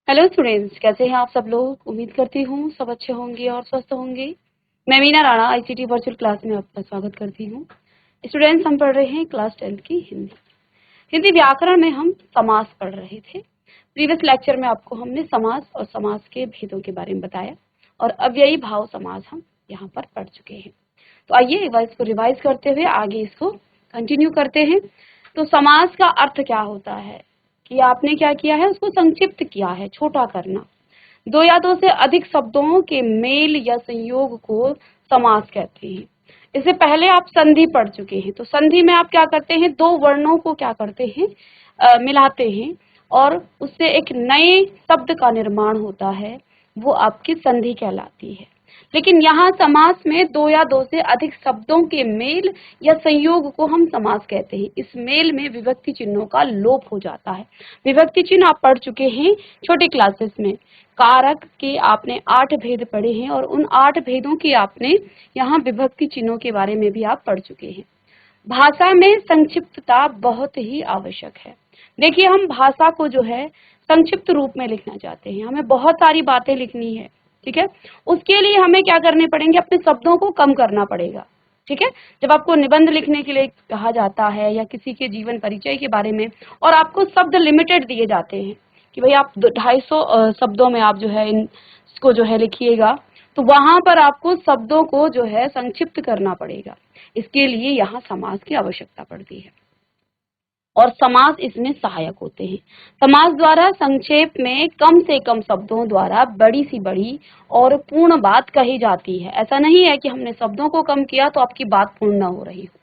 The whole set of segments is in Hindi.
हेलो स्टूडेंट्स, कैसे हैं आप सब लोग। उम्मीद करती हूँ सब अच्छे होंगे और स्वस्थ होंगे। मैं Meena Rana ICT virtual class में आपका स्वागत करती हूँ। स्टूडेंट्स, हम पढ़ रहे हैं क्लास 10 की हिंदी। हिंदी व्याकरण में हम समास पढ़ रहे थे। प्रीवियस लेक्चर में आपको हमने समास और समास के भेदों के बारे में बताया और अव्ययी भाव समास हम यहाँ पर पढ़ चुके हैं। तो आइए एक बार इसको रिवाइज करते हुए आगे इसको कंटिन्यू करते हैं। तो समास का अर्थ क्या होता है कि आपने क्या किया है, उसको संक्षिप्त किया है, छोटा करना। दो या दो से अधिक शब्दों के मेल या संयोग को समास कहते हैं। इससे पहले आप संधि पढ़ चुके हैं। तो संधि में आप क्या करते हैं, दो वर्णों को क्या करते हैं, मिलाते हैं और उससे एक नए शब्द का निर्माण होता है, वो आपकी संधि कहलाती है। लेकिन यहाँ समास में दो या दो से अधिक शब्दों के मेल या संयोग को हम समास कहते हैं। इस मेल में विभक्ति चिन्हों का लोप हो जाता है। विभक्ति चिन्ह आप पढ़ चुके हैं छोटी क्लासेस में। कारक के आपने 8 भेद पढ़े हैं और उन 8 भेदों की आपने यहाँ विभक्ति चिन्हों के बारे में भी आप पढ़ चुके हैं। भाषा में संक्षिप्तता बहुत ही आवश्यक है। देखिए, हम भाषा को जो है संक्षिप्त रूप में लिखना चाहते हैं, हमें बहुत सारी बातें लिखनी है, ठीक है। उसके लिए हमें क्या करने पड़ेंगे, अपने शब्दों को कम करना पड़ेगा, ठीक है। जब आपको निबंध लिखने के लिए कहा जाता है या किसी के जीवन परिचय के बारे में और आपको शब्द लिमिटेड दिए जाते हैं कि भाई आप 250 शब्दों में आप जो है इसको जो है लिखिएगा, तो वहां पर आपको शब्दों को जो है संक्षिप्त करना पड़ेगा। इसके लिए यहाँ समास की आवश्यकता पड़ती है और समास इसमें सहायक होते हैं। समास द्वारा संक्षेप में कम से कम शब्दों द्वारा बड़ी सी बड़ी और पूर्ण बात कही जाती है। ऐसा नहीं है कि हमने शब्दों को कम किया तो आपकी बात पूर्ण न हो रही हो।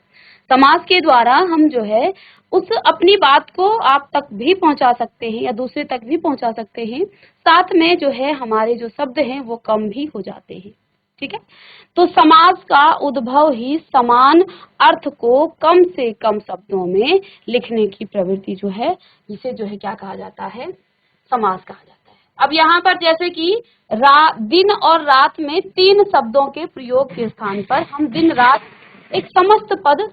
समास के द्वारा हम जो है उस अपनी बात को आप तक भी पहुंचा सकते हैं या दूसरे तक भी पहुंचा सकते हैं। साथ में जो है हमारे जो शब्द हैं वो कम भी हो जाते हैं, ठीक है। तो समास का उद्भव ही समान अर्थ को कम से कम शब्दों में लिखने की प्रवृत्ति जो है, जिसे जो है क्या कहा जाता है, समास कहा जाता है। अब यहाँ पर जैसे कि दिन और रात में 3 शब्दों के प्रयोग के स्थान पर हम दिन रात एक समस्त पद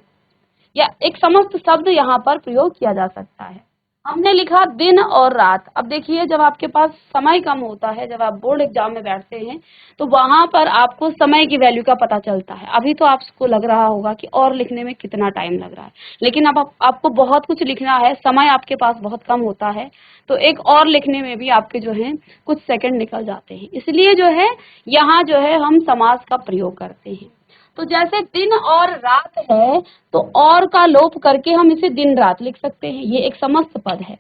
या एक समस्त शब्द यहाँ पर प्रयोग किया जा सकता है। हमने लिखा दिन और रात। अब देखिए, जब आपके पास समय कम होता है, जब आप बोर्ड एग्जाम में बैठते हैं तो वहां पर आपको समय की वैल्यू का पता चलता है। अभी तो आपको लग रहा होगा कि और लिखने में कितना टाइम लग रहा है, लेकिन अब आपको बहुत कुछ लिखना है, समय आपके पास बहुत कम होता है, तो एक और लिखने में भी आपके जो है कुछ सेकंड निकल जाते हैं। इसलिए जो है यहाँ जो है हम समास का प्रयोग करते हैं। तो जैसे दिन और रात है तो और का लोप करके हम इसे दिन रात लिख सकते हैं, ये एक समस्त पद है।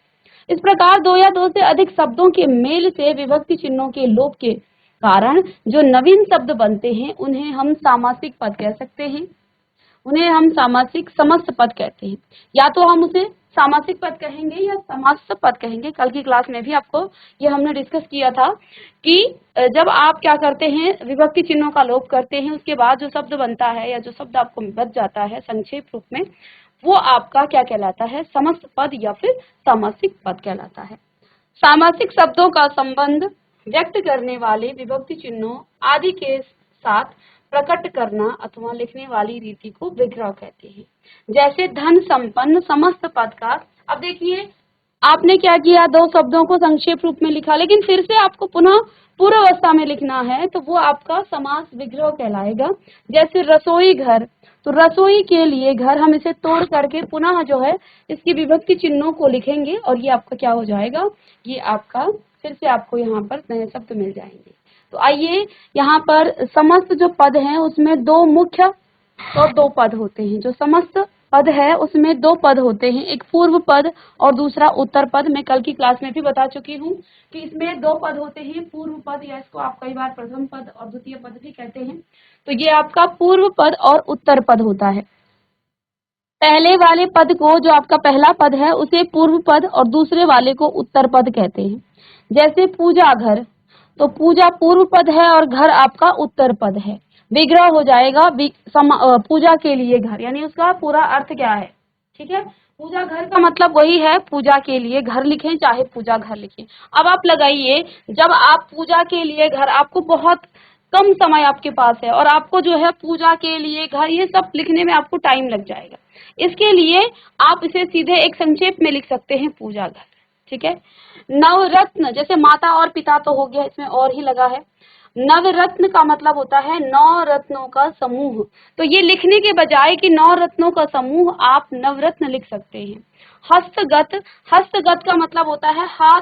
इस प्रकार दो या दो से अधिक शब्दों के मेल से विभक्ति चिन्हों के लोप के कारण जो नवीन शब्द बनते हैं उन्हें हम सामासिक पद कह सकते हैं। उन्हें हम सामासिक समस्त पद कहते हैं। या तो हम उसे सामासिक पद कहेंगे या समस्त पद कहेंगे। कल की क्लास में भी आपको ये हमने डिस्कस किया था कि जब आप क्या करते हैं, विभक्ति चिन्हों का लोप करते हैं, उसके बाद जो शब्द बनता है या जो शब्द आपको बच जाता है संक्षेप रूप में, वो आपका क्या कहलाता है, समस्त पद या फिर सामासिक पद कहलाता है। सामासिक शब्दों का संबंध व्यक्त करने वाले विभक्ति चिन्हों आदि के साथ प्रकट करना अथवा लिखने वाली रीति को विग्रह कहते हैं। जैसे धन संपन्न समस्त पद का। अब देखिए, आपने क्या किया, 2 शब्दों को संक्षेप रूप में लिखा, लेकिन फिर से आपको पुनः पूर्व अवस्था में लिखना है तो वो आपका समास विग्रह कहलाएगा। जैसे रसोई घर, तो रसोई के लिए घर हम इसे तोड़ करके पुनः जो है इसकी विभक्ति चिन्हों को लिखेंगे और ये आपका क्या हो जाएगा, ये आपका फिर से आपको यहाँ पर नए शब्द मिल जाएंगे। तो आइए, यहाँ पर समस्त जो पद हैं उसमें 2 मुख्य और 2 पद होते हैं। जो समस्त पद है उसमें 2 पद होते हैं, एक पूर्व पद और दूसरा उत्तर पद। मैं कल की क्लास में भी बता चुकी हूँ कि इसमें 2 पद होते हैं, पूर्व पद या इसको आप कई बार प्रथम पद और द्वितीय पद भी कहते हैं। तो ये आपका पूर्व पद और उत्तर पद होता है। पहले वाले पद को, जो आपका पहला पद है, उसे पूर्व पद और दूसरे वाले को उत्तर पद कहते हैं। जैसे पूजा घर, तो पूजा पूर्व पद है और घर आपका उत्तर पद है। विग्रह हो जाएगा पूजा के लिए घर, यानी उसका पूरा अर्थ क्या है, ठीक है। पूजा घर का मतलब वही है, पूजा के लिए घर लिखें चाहे पूजा घर लिखें। अब आप लगाइए, जब आप पूजा के लिए घर, आपको बहुत कम समय आपके पास है और आपको जो है पूजा के लिए घर, ये सब लिखने में आपको टाइम लग जाएगा। इसके लिए आप इसे सीधे एक संक्षेप में लिख सकते हैं, पूजा घर, ठीक है। नवरत्न, जैसे माता और पिता तो हो गया, इसमें और ही लगा है। नवरत्न का मतलब होता है 9 रत्नों का समूह। तो ये लिखने के बजाय कि 9 रत्नों का समूह, आप नवरत्न लिख सकते हैं। हस्तगत, हस्तगत का मतलब होता है हाथ,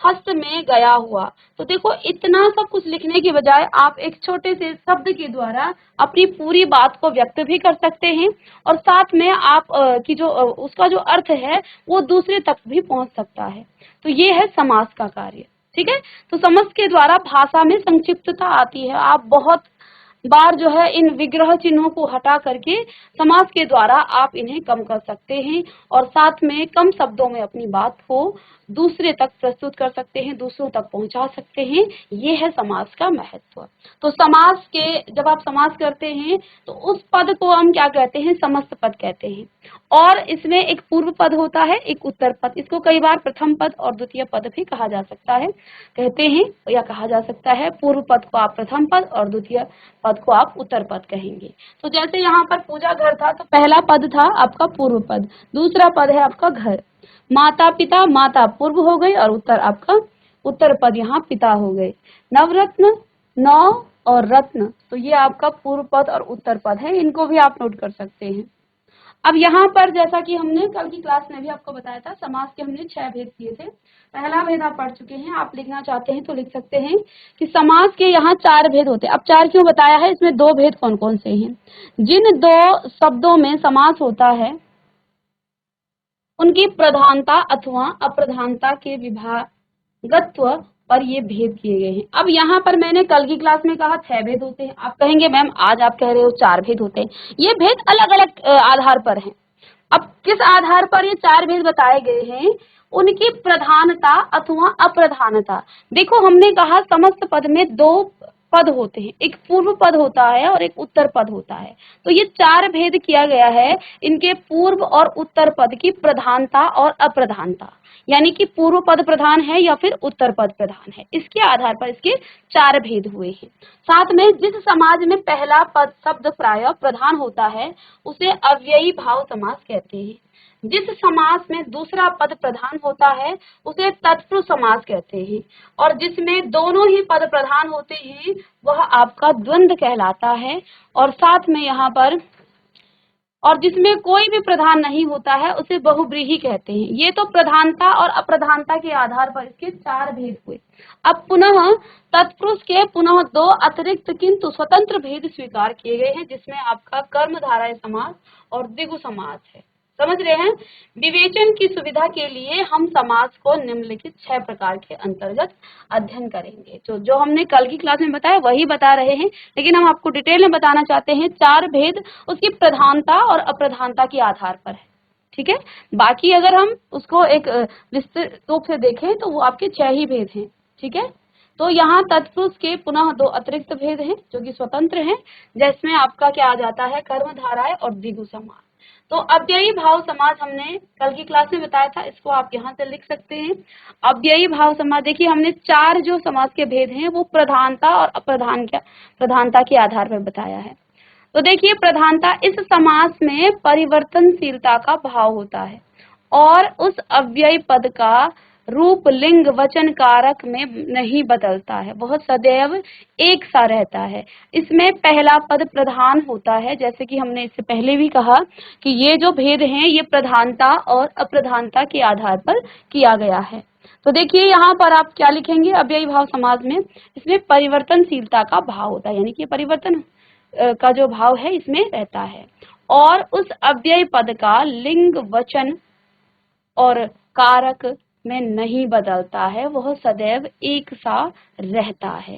हस्त में गया हुआ। तो देखो, इतना सब कुछ लिखने के बजाय आप एक छोटे से शब्द के द्वारा अपनी पूरी बात को व्यक्त भी कर सकते हैं, और साथ में आप की जो उसका जो अर्थ है वो दूसरे तक भी पहुंच सकता है। तो ये है समास का कार्य। ठीक है। तो समास के द्वारा भाषा में संक्षिप्तता आती है। आप बहुत बार जो है इन विग्रह चिन्हों को हटा करके समास के द्वारा आप इन्हें कम कर सकते हैं, और साथ में कम शब्दों में अपनी बात को दूसरे तक प्रस्तुत कर सकते हैं, दूसरों तक पहुंचा सकते हैं। ये है समास का महत्व। तो समास के, जब आप समास करते हैं तो उस पद को हम क्या कहते हैं, समस्त पद कहते हैं। और इसमें एक पूर्व पद होता है, एक उत्तर पद। इसको कई बार प्रथम पद और द्वितीय पद भी कहा जा सकता है, कहते हैं, या कहा जा सकता है। पूर्व पद को आप प्रथम पद और द्वितीय पद को आप उत्तर पद कहेंगे। तो जैसे यहाँ पर पूजा घर था, तो पहला पद था आपका पूर्व पद, दूसरा पद है आपका घर। माता पिता, माता पूर्व हो गई और उत्तर आपका उत्तर पद यहाँ पिता हो गए। नवरत्न, नौ और रत्न, तो ये आपका पूर्व पद और उत्तर पद है, इनको भी आप नोट कर सकते हैं। अब यहाँ पर जैसा कि हमने कल की क्लास में भी आपको बताया था, समास के हमने 6 भेद किए थे। पहला भेद आप पढ़ चुके हैं, आप लिखना चाहते हैं तो लिख सकते हैं कि समास के यहाँ 4 भेद होते हैं। अब 4 क्यों बताया है, इसमें 2 भेद कौन कौन से हैं। जिन 2 शब्दों में समास होता है उनकी प्रधानता अथवा अप्रधानता के विभागत्व पर ये भेद किए गए हैं। अब यहाँ पर मैंने कल की क्लास में कहा 6 भेद होते हैं, आप कहेंगे मैम आज आप कह रहे हो 4 भेद होते हैं। ये भेद अलग अलग आधार पर हैं। अब किस आधार पर ये 4 भेद बताए गए हैं, उनकी प्रधानता अथवा अप्रधानता। देखो, हमने कहा समस्त पद में 2 पद होते हैं, एक पूर्व पद होता है और एक उत्तर पद होता है। तो ये 4 भेद किया गया है, इनके पूर्व और उत्तर पद की प्रधानता और अप्रधानता, यानी कि पूर्व पद प्रधान है या फिर उत्तर पद प्रधान है, इसके आधार पर इसके 4 भेद हुए हैं। साथ में जिस समाज में पहला पद शब्द प्रायः प्रधान होता है उसे अव्ययी भाव समास कहते हैं। जिस समास में दूसरा पद प्रधान होता है उसे तत्पुरुष समास कहते हैं, और जिसमें दोनों ही पद प्रधान होते हैं वह आपका द्वंद्व कहलाता है। और साथ में यहाँ पर, और जिसमें कोई भी प्रधान नहीं होता है उसे बहुव्रीहि कहते हैं। ये तो प्रधानता और अप्रधानता के आधार पर इसके 4 भेद हुए। अब पुनः तत्पुरुष के पुनः 2 अतिरिक्त किंतु स्वतंत्र भेद स्वीकार किए गए हैं, जिसमें आपका कर्मधारय समास और द्विगु समास है। समझ रहे हैं। विवेचन की सुविधा के लिए हम समास को निम्नलिखित 6 प्रकार के अंतर्गत अध्ययन करेंगे। तो जो हमने कल की क्लास में बताया वही बता रहे हैं, लेकिन हम आपको डिटेल में बताना चाहते हैं 4 भेद उसकी प्रधानता और अप्रधानता के आधार पर है। ठीक है। बाकी अगर हम उसको एक विस्तृत रूप से देखें तो वो आपके 6 ही भेद हैं। ठीक है। तो यहाँ तत्पुरुष के पुनः 2 अतिरिक्त भेद हैं जो कि स्वतंत्र हैं, जिसमें आपका क्या आ जाता है, कर्मधारय और द्विगु समास। तो अव्ययी भाव समास हमने कल की क्लास में बताया था, इसको आप यहाँ से लिख सकते हैं। अव्ययी भाव समास, देखिए हमने 4 जो समास के भेद हैं वो प्रधानता और प्रधानता के आधार पर बताया है। तो देखिए, प्रधानता, इस समास में परिवर्तनशीलता का भाव होता है और उस अव्ययी पद का रूप लिंग वचन कारक में नहीं बदलता है, वह सदैव एक सा रहता है। इसमें पहला पद प्रधान होता है, जैसे कि हमने इससे पहले भी कहा कि ये जो भेद हैं ये प्रधानता और अप्रधानता के आधार पर किया गया है। तो देखिए यहाँ पर आप क्या लिखेंगे, अव्ययी भाव समास में इसमें परिवर्तनशीलता का भाव होता है, यानी कि परिवर्तन का जो भाव है इसमें रहता है, और उस अव्ययी पद का लिंग वचन और कारक में नहीं बदलता है, वह सदैव एक सा रहता है।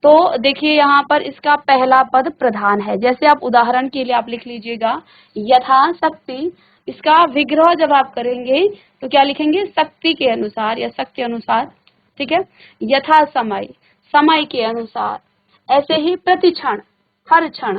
तो देखिए यहाँ पर इसका पहला पद प्रधान है, जैसे आप उदाहरण के लिए आप लिख लीजिएगा यथाशक्ति। इसका विग्रह जब आप करेंगे तो क्या लिखेंगे, शक्ति के अनुसार या शक्ति अनुसार। ठीक है। यथा समय, समय के अनुसार। ऐसे ही प्रतिक्षण, हर क्षण।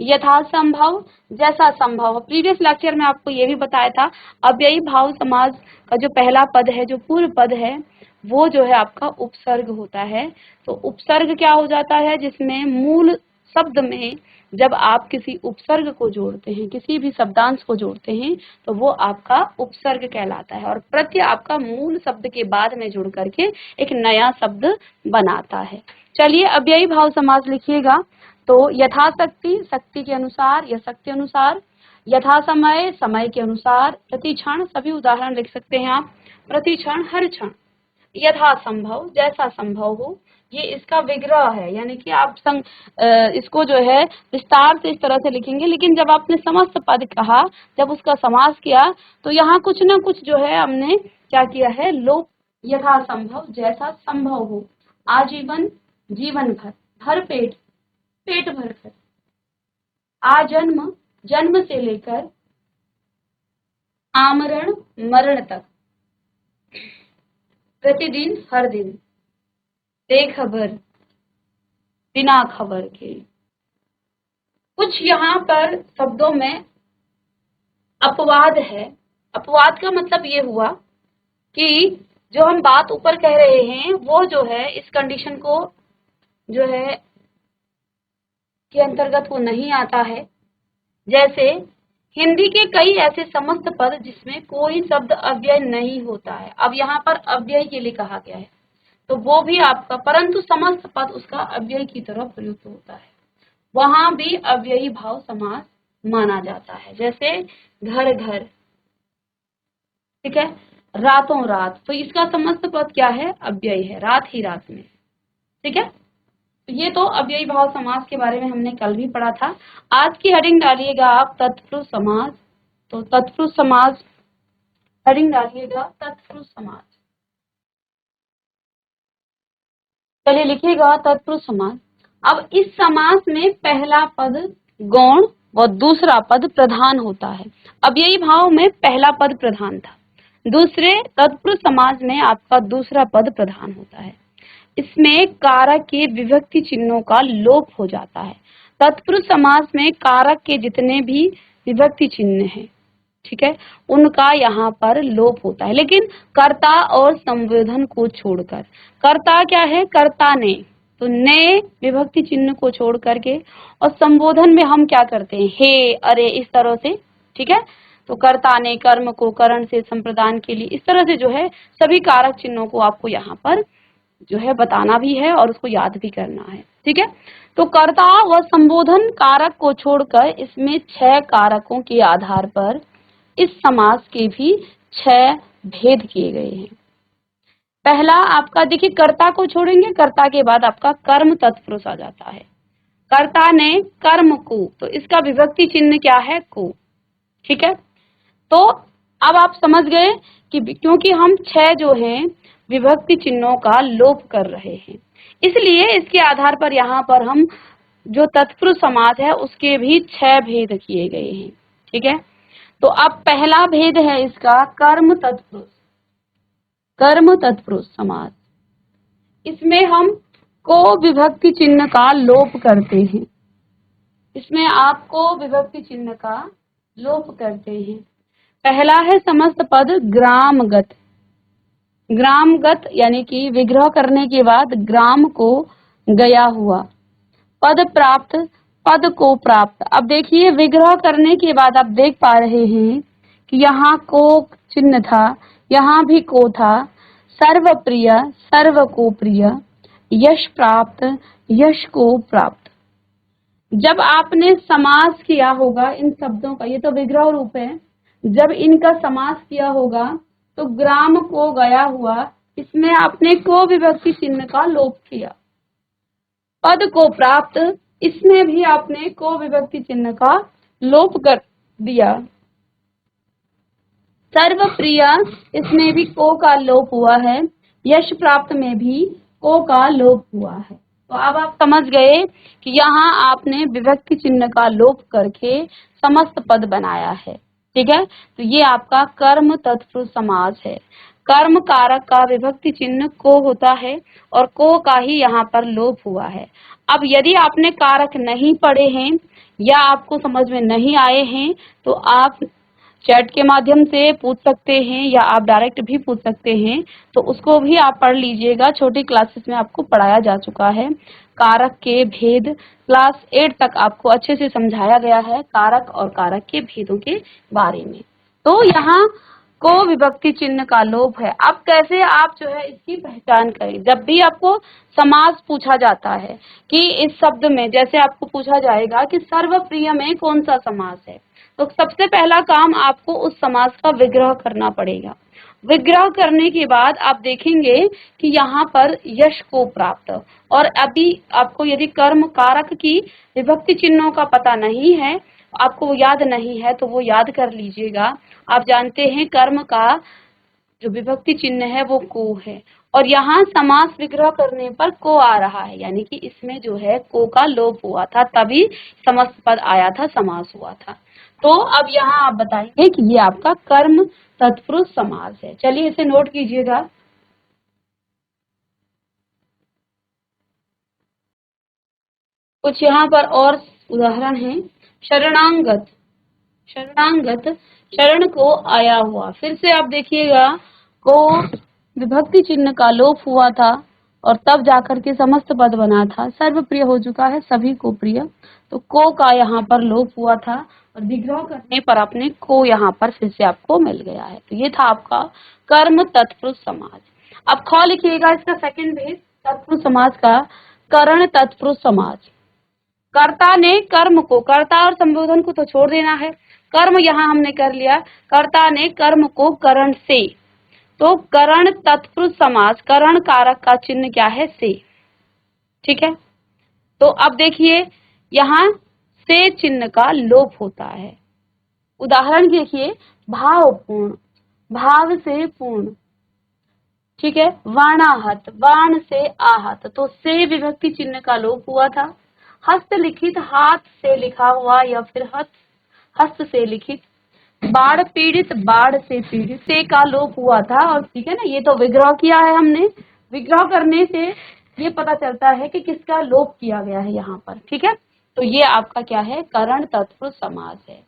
यथा संभव, जैसा संभव। प्रीवियस लेक्चर में आपको ये भी बताया था, अव्ययी भाव समास का जो पहला पद है, जो पूर्व पद है, वो जो है आपका उपसर्ग होता है। तो उपसर्ग क्या हो जाता है, जिसमें मूल शब्द में जब आप किसी उपसर्ग को जोड़ते हैं, किसी भी शब्दांश को जोड़ते हैं, तो वो आपका उपसर्ग कहलाता है और प्रत्यय आपका मूल शब्द के बाद में जुड़ करके एक नया शब्द बनाता है। चलिए अव्ययी भाव समास लिखिएगा। तो यथाशक्ति, शक्ति के अनुसार या शक्ति अनुसार, यथा समय, समय के अनुसार, प्रति क्षण, सभी उदाहरण लिख सकते हैं आप, प्रति क्षण, हर क्षण, यथा संभव, जैसा संभव हो, ये इसका विग्रह है। यानी कि आप इसको जो है विस्तार से इस तरह से लिखेंगे, लेकिन जब आपने समस्त पद कहा, जब उसका समास किया, तो यहाँ कुछ ना कुछ जो है हमने क्या किया है, लोप। यथा संभव, जैसा संभव हो, आजीवन, जीवन भर, भर पेट, पेट भर कर, आजन्म, जन्म से लेकर आमरण, मरण तक, प्रतिदिन, हर दिन, बेखबर, बिना खबर के। कुछ यहाँ पर शब्दों में अपवाद है। अपवाद का मतलब ये हुआ कि जो हम बात ऊपर कह रहे हैं वो जो है इस कंडीशन को जो है के अंतर्गत वो नहीं आता है। जैसे हिंदी के कई ऐसे समस्त पद जिसमें कोई शब्द अव्यय नहीं होता है, अब यहाँ पर अव्यय के लिए कहा गया है, तो वो भी आपका, परंतु समस्त पद उसका अव्यय की तरह प्रयुक्त होता है, वहां भी अव्ययी भाव समास माना जाता है। जैसे घर घर, ठीक है, रातों रात, तो इसका समस्त पद क्या है, अव्यय है, रात ही रात में, ठीक है। तो ये तो अव्ययी भाव समास के बारे में हमने कल भी पढ़ा था। आज की हेडिंग डालिएगा आप तत्पुरुष समास। तो तत्पुरुष समास हेडिंग डालिएगा तत्पुरुष समास। चलिए लिखिएगा तत्पुरुष समास। अब इस समास में पहला पद गौण व दूसरा पद प्रधान होता है। अव्ययी भाव में पहला पद प्रधान था, दूसरे तत्पुरुष समास में आपका दूसरा पद प्रधान होता है। इसमें कारक के विभक्ति चिन्हों का लोप हो जाता है। तत्पुरुष समास में कारक के जितने भी विभक्ति चिन्ह हैं, ठीक है, उनका यहाँ पर लोप होता है, लेकिन कर्ता और संबोधन को छोड़कर। कर्ता क्या है, कर्ता ने, तो ने विभक्ति चिन्ह को छोड़ करके, और संबोधन में हम क्या करते हैं, हे, अरे, इस तरह से, ठीक है। तो कर्ता ने कर्म को करण से संप्रदान के लिए, इस तरह से जो है सभी कारक चिन्हों को आपको यहाँ पर जो है बताना भी है और उसको याद भी करना है, ठीक है। तो कर्ता व संबोधन कारक को छोड़कर इसमें 6 कारकों के आधार पर इस समास के भी 6 भेद किए गए हैं। पहला आपका देखिए, कर्ता को छोड़ेंगे, कर्ता के बाद आपका कर्म तत्पुरुष आ जाता है। कर्ता ने कर्म को, तो इसका विभक्ति चिन्ह क्या है, को, ठीक है। तो अब आप समझ गए कि क्योंकि हम 6 जो हैं विभक्ति चिन्हों का लोप कर रहे हैं, इसलिए इसके आधार पर यहाँ पर हम जो तत्पुरुष समास है उसके भी 6 भेद किए गए हैं, ठीक है। तो अब पहला भेद है इसका कर्म तत्पुरुष, कर्म तत्पुरुष समास। इसमें हम को विभक्ति चिन्ह का लोप करते हैं, इसमें आप को विभक्ति चिन्ह का लोप करते हैं। पहला है समस्त पद ग्रामगत, ग्रामगत यानी कि विग्रह करने के बाद ग्राम को गया हुआ, पद प्राप्त, पद को प्राप्त। अब देखिए विग्रह करने के बाद आप देख पा रहे हैं कि यहाँ को चिन्ह था, यहाँ भी को था, सर्वप्रिय, सर्व को प्रिय, यश प्राप्त, यश को प्राप्त। जब आपने समास किया होगा इन शब्दों का, ये तो विग्रह रूप है, जब इनका समास किया होगा तो ग्राम को गया हुआ, इसमें आपने को विभक्ति चिन्ह का लोप किया। पद को प्राप्त, इसमें भी आपने को विभक्ति चिन्ह का लोप कर दिया। सर्वप्रिय, इसमें भी को का लोप हुआ है। यश प्राप्त में भी को का लोप हुआ है। तो अब आप समझ गए कि यहाँ आपने विभक्ति चिन्ह का लोप करके समस्त पद बनाया है, ठीक है। तो ये आपका कर्म तत्पुरुष समास है। कर्म कारक का विभक्ति चिन्ह को होता है और को का ही यहाँ पर लोप हुआ है। अब यदि आपने कारक नहीं पढ़े हैं या आपको समझ में नहीं आए हैं तो आप चैट के माध्यम से पूछ सकते हैं या आप डायरेक्ट भी पूछ सकते हैं, तो उसको भी आप पढ़ लीजिएगा। छोटी क्लासेस में आपको पढ़ाया जा चुका है। कारक के भेद क्लास 8 तक आपको अच्छे से समझाया गया है, कारक और कारक के भेदों के बारे में। तो यहाँ को विभक्ति चिन्ह का लोप है। अब कैसे आप जो है इसकी पहचान करें? जब भी आपको समास पूछा जाता है कि इस शब्द में, जैसे आपको पूछा जाएगा कि सर्वप्रिय में कौन सा समास है, तो सबसे पहला काम आपको उस समास का विग्रह करना पड़ेगा। विग्रह करने के बाद आप देखेंगे कि यहाँ पर यश को प्राप्त, और अभी आपको यदि कर्म कारक की विभक्ति चिन्हों का पता नहीं है, आपको याद नहीं है, तो वो याद कर लीजिएगा। आप जानते हैं कर्म का जो विभक्ति चिन्ह है वो को है, और यहाँ समास विग्रह करने पर को आ रहा है, यानी कि इसमें जो है को का लोप हुआ था, तभी समस्त पद आया था, समास हुआ था। तो अब यहाँ आप बताएंगे कि ये आपका कर्म तत्पुरुष समास है। चलिए इसे नोट कीजिएगा। कुछ यहाँ पर और उदाहरण हैं। शरणांगत, शरणांगत शरण को आया हुआ, फिर से आप देखिएगा को विभक्ति चिन्ह का लोप हुआ था और तब जाकर के समस्त पद बना था। सर्वप्रिय हो चुका है, सभी को प्रिय, तो को का यहाँ पर लोप हुआ था और विग्रह करने पर अपने को यहाँ पर फिर से आपको मिल गया है। तो ये था आपका कर्म तत्पुरुष समाज। अब ख लिखिएगा इसका सेकंड भेद तत्पुरुष समाज का, करण तत्पुरुष समाज। कर्ता ने कर्म को, कर्ता और संबोधन को तो छोड़ देना है, कर्म यहाँ हमने कर लिया, कर्ता ने कर्म को करण से, तो करण तत्पुरुष समास, करण कारक का चिन्ह क्या है? से। ठीक है, तो अब देखिए यहाँ से चिन्ह का लोप होता है। उदाहरण देखिए, भावपूर्ण, भाव से पूर्ण। ठीक है, वाणाहत, वाण से आहत, तो से विभक्ति चिन्ह का लोप हुआ था। हस्तलिखित, हाथ से लिखा हुआ या फिर हस्त से लिखित। बाढ़ पीड़ित, बाढ़ से पीड़ित, से का लोप हुआ था। और ठीक है ना, ये तो विग्रह किया है हमने, विग्रह करने से ये पता चलता है कि किसका लोप किया गया है यहाँ पर। ठीक है, तो ये आपका क्या है? करण तत्पुरुष समास है।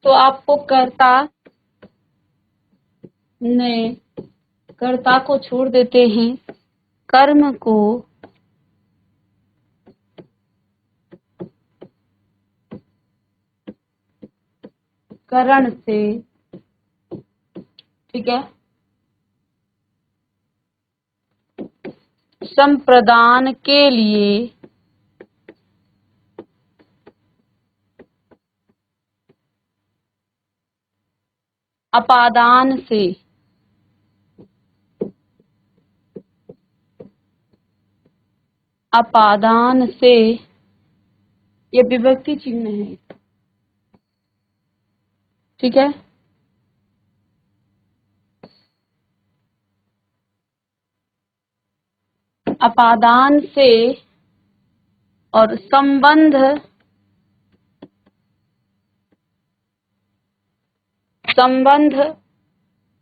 तो आपको कर्ता ने, कर्ता को छोड़ देते हैं, कर्म को करण से, ठीक है, संप्रदान के लिए अपादान से, अपादान से, ये विभक्ति चिन्ह है। ठीक है, अपादान से और संबंध, संबंध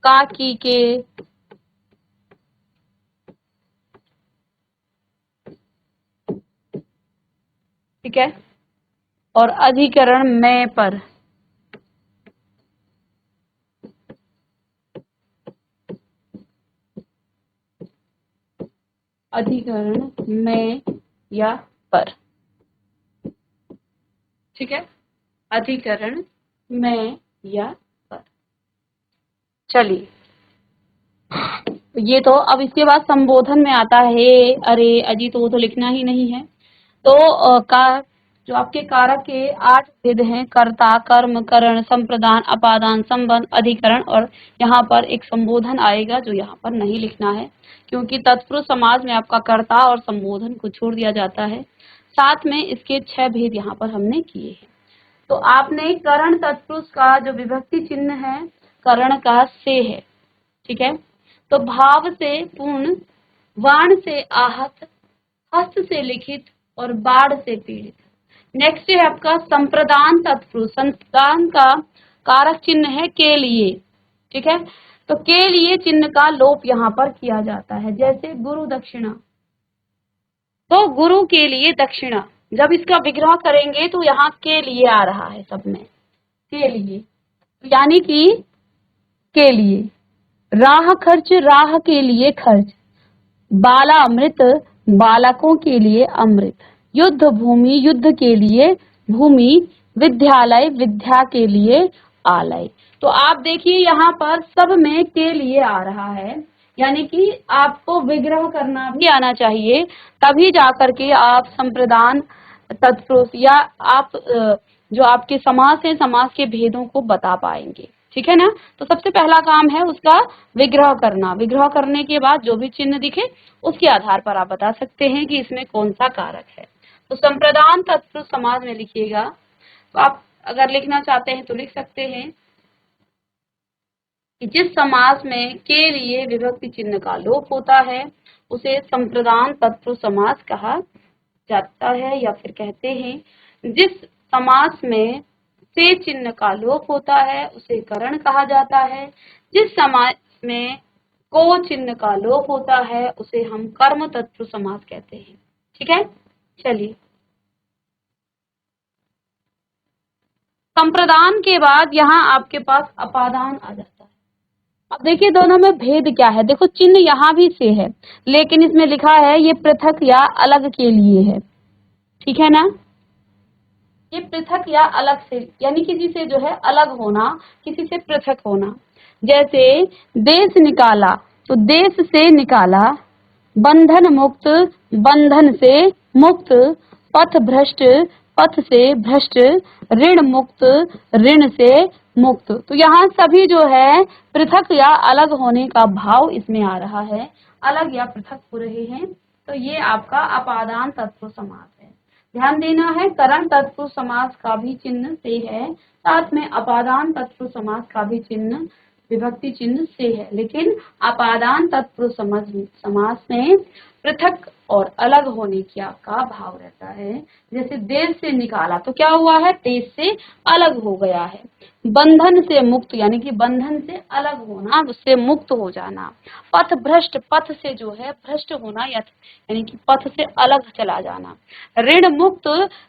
का की के, ठीक है, और अधिकरण में पर, अधिकरण में या पर। ठीक है, अधिकरण में या पर। चलिए, ये तो अब इसके बाद संबोधन में आता है। अरे अजी, तो वो तो लिखना ही नहीं है। तो जो आपके कारक के 8 भेद हैं, कर्ता, कर्म, करण, संप्रदान, अपादान, संबंध, अधिकरण, और यहाँ पर एक संबोधन आएगा जो यहाँ पर नहीं लिखना है, क्योंकि तत्पुरुष समाज में आपका कर्ता और संबोधन को छोड़ दिया जाता है। साथ में इसके 6 भेद यहाँ पर हमने किए हैं। तो आपने करण तत्पुरुष का जो विभक्ति चिन्ह है करण का से है। ठीक है, तो भाव से पूर्ण, वाण से आहत, हस्त से लिखित और बाढ़ से पीड़ित। नेक्स्ट है आपका संप्रदान तत्पुरुष। संप्रदान का कारक चिन्ह है के लिए। ठीक है, तो के लिए चिन्ह का लोप यहाँ पर किया जाता है, जैसे गुरु दक्षिणा, तो गुरु के लिए दक्षिणा। जब इसका विग्रह करेंगे तो यहाँ के लिए आ रहा है सब में, के लिए, यानी कि के लिए। राह खर्च, राह के लिए खर्च। बाला अमृत, बालकों के लिए अमृत, युद्ध भूमि युद्ध के लिए भूमि, विद्यालय विद्या के लिए आलय। तो आप देखिए यहाँ पर सब में के लिए आ रहा है, यानी कि आपको विग्रह करना भी आना चाहिए, तभी जाकर के आप संप्रदान तत्पुरुष या आप जो आपके समास है समास के भेदों को बता पाएंगे। ठीक है ना। तो सबसे पहला काम है उसका विग्रह करना। विग्रह करने के बाद जो भी चिन्ह दिखे उसके आधार पर आप बता सकते हैं कि इसमें कौन सा कारक है। तो संप्रदान तत्पुरुष समास में लिखिएगा। तो आप अगर लिखना चाहते हैं तो लिख सकते हैं कि जिस समास में के लिए विभक्ति चिन्ह का लोप होता है उसे संप्रदान तत्पुरुष समास कहा जाता है, या फिर कहते हैं जिस समास में से चिन्ह का लोप होता है उसे करण कहा जाता है। जिस समास में को चिन्ह का लोप होता है उसे हम कर्म तत्पुरुष समास कहते हैं। ठीक है, चलिए संप्रदान के बाद यहाँ आपके पास अपादान आ जाता है। अब देखिए दोनों में भेद क्या है। देखो चिन्ह यहाँ भी से है, लेकिन इसमें लिखा है ये पृथक या अलग के लिए है। ठीक है ना, ये पृथक या अलग से, यानी किसी से जो है अलग होना, किसी से पृथक होना। जैसे देश निकाला, तो देश से निकाला, बंधन मुक्त, बंधन से मुक्त, पथ भ्रष्ट, पथ से भ्रष्ट, ऋण मुक्त, ऋण से मुक्त। तो यहाँ सभी जो है पृथक या अलग होने का भाव इसमें आ रहा है, अलग या पृथक हो रहे हैं। तो ये आपका अपादान तत्पुरुष समास है। ध्यान देना है करण तत्पुरुष समास का भी चिन्ह से है, साथ में अपादान तत्पुरुष समास का भी चिन्ह विभक्ति चिन्ह से है, लेकिन अपादान तत्पुरुष समास में पृथक और अलग होने का भाव रहता है। जैसे देश से निकाला तो क्या हुआ है, देश से अलग हो गया है। बंधन से मुक्त, यानी कि बंधन से अलग होना, उससे मुक्त हो जाना। पथ भ्रष्ट, पथ से जो है भ्रष्ट होना, यानी कि पथ से अलग चला जाना। ऋण मुक्त,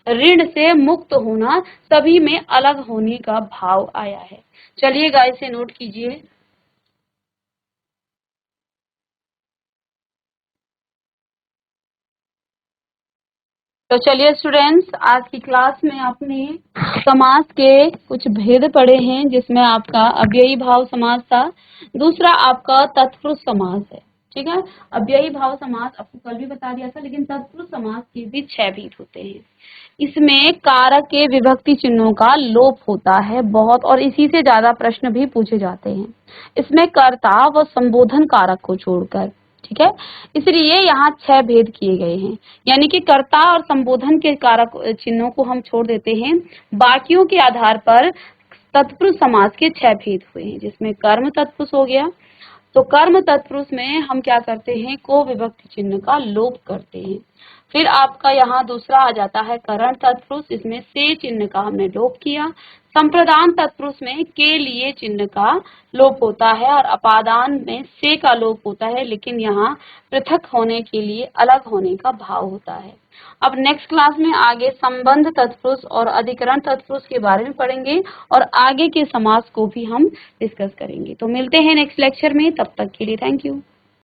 ऋण से मुक्त होना, सभी में अलग होने का भाव आया है। चलिएगा इसे नोट कीजिए। तो चलिए स्टूडेंट्स, आज की क्लास में आपने समास के कुछ भेद पढ़े हैं, जिसमें आपका अव्ययी भाव समास था, दूसरा आपका तत्पुरुष समास है। ठीक है, अव्ययी भाव समास आपको कल भी बता दिया था, लेकिन तत्पुरुष समास के भी 6 भेद होते हैं। इसमें कारक के विभक्ति चिन्हों का लोप होता है बहुत, और इसी से ज्यादा प्रश्न भी पूछे जाते हैं इसमें कर्ता व संबोधन कारक को छोड़कर। ठीक है, इसलिए यहाँ 6 भेद किए गए हैं, यानी कि कर्ता और संबोधन के कारक चिन्हों को हम छोड़ देते हैं। बाकियों के आधार पर तत्पुरुष समास के 6 भेद हुए हैं, जिसमें कर्म तत्पुरुष हो गया। तो कर्म तत्पुरुष में हम क्या करते हैं, को विभक्ति चिन्ह का लोप करते हैं। फिर आपका यहाँ दूसरा आ जाता है करण तत्पुरुष, इसमें से चिन्ह का हमने लोप किया। संप्रदान तत्पुरुष में के लिए चिन्ह का लोप होता है, और अपादान में से का लोप होता है, लेकिन यहाँ पृथक होने के लिए अलग होने का भाव होता है। अब नेक्स्ट क्लास में आगे संबंध तत्पुरुष और अधिकरण तत्पुरुष के बारे में पढ़ेंगे, और आगे के समास को भी हम डिस्कस करेंगे। तो मिलते हैं नेक्स्ट लेक्चर में, तब तक के लिए थैंक यू।